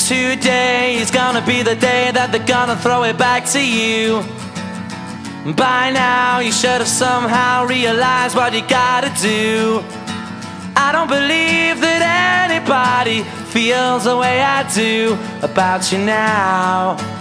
Today is gonna be the day that they're gonna throw it back to you. By now you should have somehow realized what you gotta do. I don't believe that anybody feels the way I do about you now.